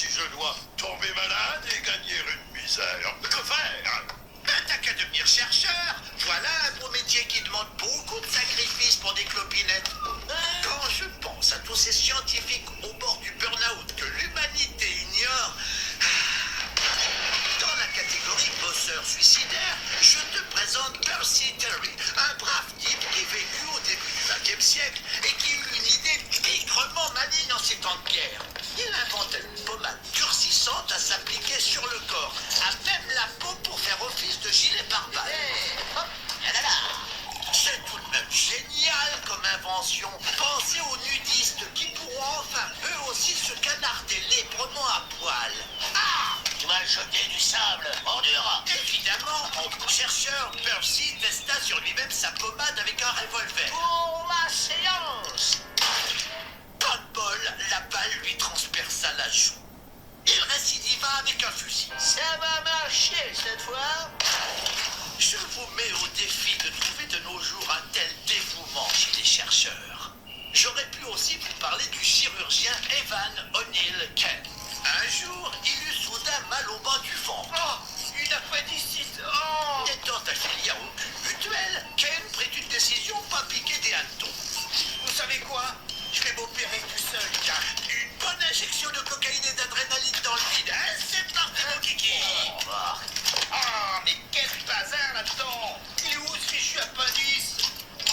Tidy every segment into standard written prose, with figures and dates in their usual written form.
si je dois tomber malade et gagner une misère. Que faire? T'as qu'à devenir chercheur. Voilà un beau métier qui demande beaucoup de sacrifices pour des clopinettes. Quand je pense à tous ces scientifiques au bord du burn-out que l'humanité ignore, dans la catégorie bosseur suicidaire, je te présente Percy Terry, un brave type qui vécut au début du XXe siècle et qui eut une idée pigrement maligne en ces temps de guerre. Il inventa une pommade durcissante à s'appliquer sur le corps, à même la peau pour faire office de gilet pare-balles. C'est tout de même génial comme invention. Pensez aux nudistes qui pourront enfin eux aussi se canarder librement à poil. Ah! Tu m'as jeté du sable, ordure. Évidemment, en bon chercheur, Percy testa sur lui-même sa pommade avec un revolver. Pour la séance! Pas de bol, la balle lui transperça la joue. Il récidiva avec un fusil. Ça va marcher cette fois. Je vous mets au défi de trouver de nos jours un tel dévouement chez les chercheurs. J'aurais pu aussi vous parler du chirurgien Evan O'Neill Kent. Un jour, il eut soudain mal au bas du ventre. Oh, une appendicite. Oh. N'étant affilié à aucune mutuelle, Ken prit une décision pas piquer des hannetons. Vous savez quoi? Je vais m'opérer tout seul, car une bonne injection de cocaïne et d'adrénaline dans le vide. Hein, c'est parti, mon kiki. Ah, mais quel bazar là-dedans. Il est où ce fichu appendice?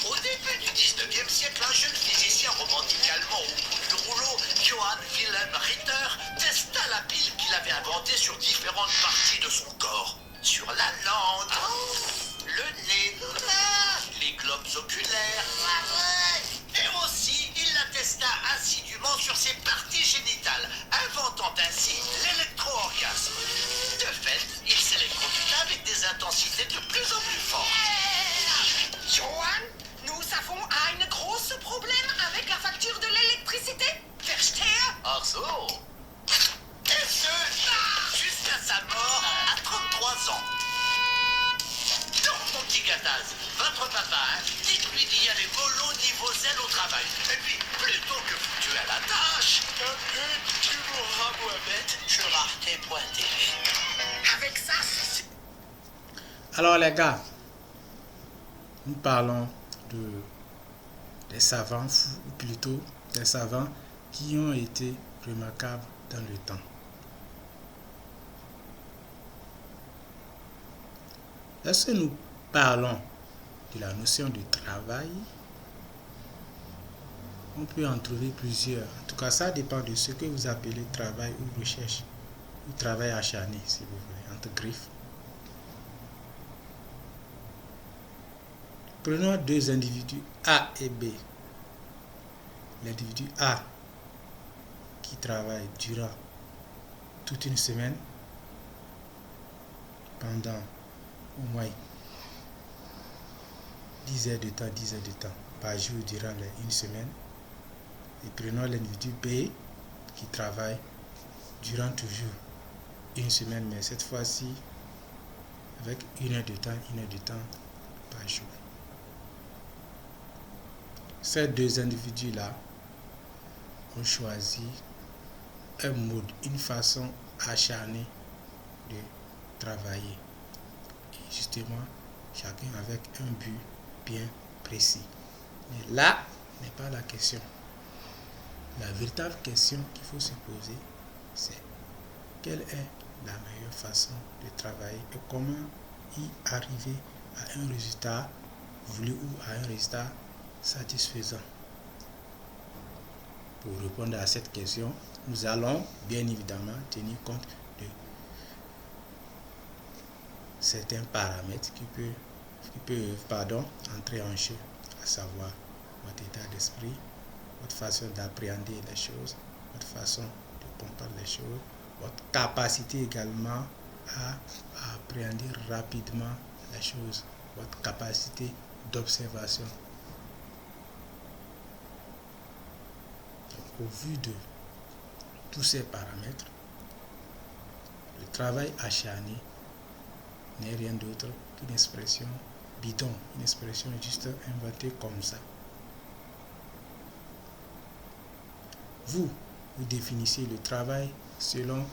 Au début du 19e siècle, un jeune physicien romantique allemand au bout du rouleau, Johann Wilhelm Ritter, testa la pile qu'il avait inventée sur différentes parties de son corps. Sur la langue, le nez, les globes oculaires, et aussi il la testa assidûment sur ses parties génitales, inventant ainsi l'électro-orgasme. De fait, il s'électrocuta avec des intensités de plus en plus fortes. Johann, nous avons un gros problème avec la facture de l'électricité. Verstehe? Ach so. Et ce, jusqu'à sa mort à 33 ans. Donc, mon petit Gataz, votre papa, hein, dites-lui d'y aller mollo niveau zèle au travail. Et puis, plutôt que foutu à la tâche, tu mourras, Mohamed, je tes pointé. Avec ça, c'est... Alors les gars, nous parlons des savants fous, ou plutôt des savants qui ont été remarquables dans le temps. Lorsque nous parlons de la notion de travail, on peut en trouver plusieurs. En tout cas, ça dépend de ce que vous appelez travail ou recherche, ou travail acharné, si vous voulez, entre griffes. Prenons deux individus A et B. L'individu A qui travaille durant toute une semaine, pendant au moins 10 heures de temps par jour durant une semaine. Et prenons l'individu B qui travaille durant toujours une semaine, mais cette fois-ci avec 1 heure de temps par jour. Ces deux individus-là ont choisi un mode, une façon acharnée de travailler. Et justement, chacun avec un but bien précis. Mais là n'est pas la question. La véritable question qu'il faut se poser, c'est quelle est la meilleure façon de travailler et comment y arriver à un résultat voulu ou à un résultat satisfaisant. Pour répondre à cette question, nous allons bien évidemment tenir compte de certains paramètres qui peuvent entrer en jeu, à savoir votre état d'esprit, votre façon d'appréhender les choses, votre façon de comprendre les choses, votre capacité également à appréhender rapidement les choses, votre capacité d'observation. Au vu de tous ces paramètres, le travail acharné n'est rien d'autre qu'une expression bidon, une expression juste inventée comme ça. Vous vous définissez le travail selon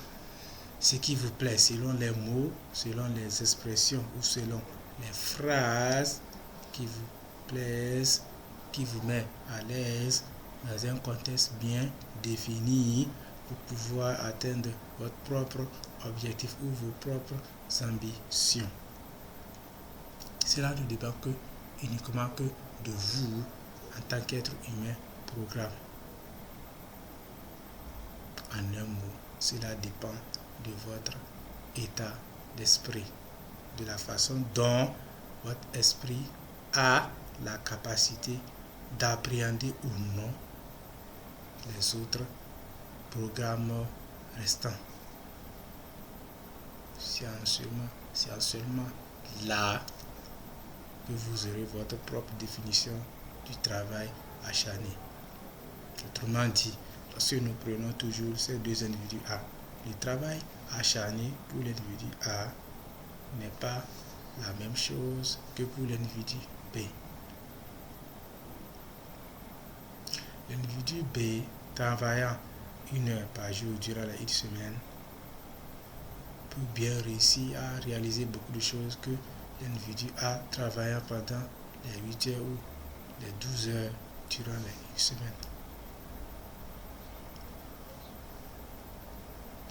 ce qui vous plaît, selon les mots, selon les expressions ou selon les phrases qui vous plaisent, qui vous met à l'aise dans un contexte bien défini pour pouvoir atteindre votre propre objectif ou vos propres ambitions. Cela ne dépend uniquement que de vous en tant qu'être humain programme. En un mot, cela dépend de votre état d'esprit, de la façon dont votre esprit a la capacité d'appréhender ou non les autres programmes restants. C'est en seulement là que vous aurez votre propre définition du travail acharné. Autrement dit, lorsque nous prenons toujours ces deux individus A, le travail acharné pour l'individu A n'est pas la même chose que pour l'individu B. L'individu B, travaillant 1 heure par jour durant la 1 semaine, peut bien réussir à réaliser beaucoup de choses que l'individu A, travaillant pendant les 8 heures ou les 12 heures durant la 1 semaine.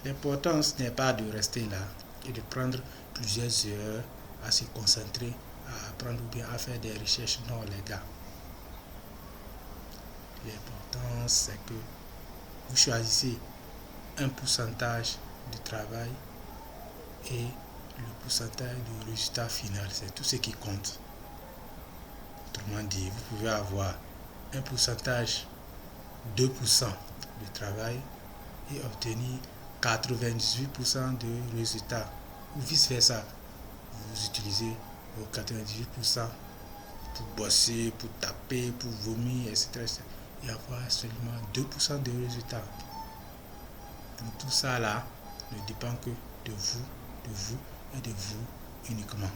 L'important n'est pas de rester là et de prendre plusieurs heures à se concentrer, à apprendre ou bien à faire des recherches non légales. L'important, c'est que vous choisissez un pourcentage de travail et le pourcentage du résultat final. C'est tout ce qui compte. Autrement dit, vous pouvez avoir un pourcentage 2% de travail et obtenir 98% de résultats. Ou vice versa. Vous utilisez vos 98% pour bosser, pour taper, pour vomir, etc. Et avoir seulement 2% de résultats. Donc tout ça là ne dépend que de vous et de vous uniquement.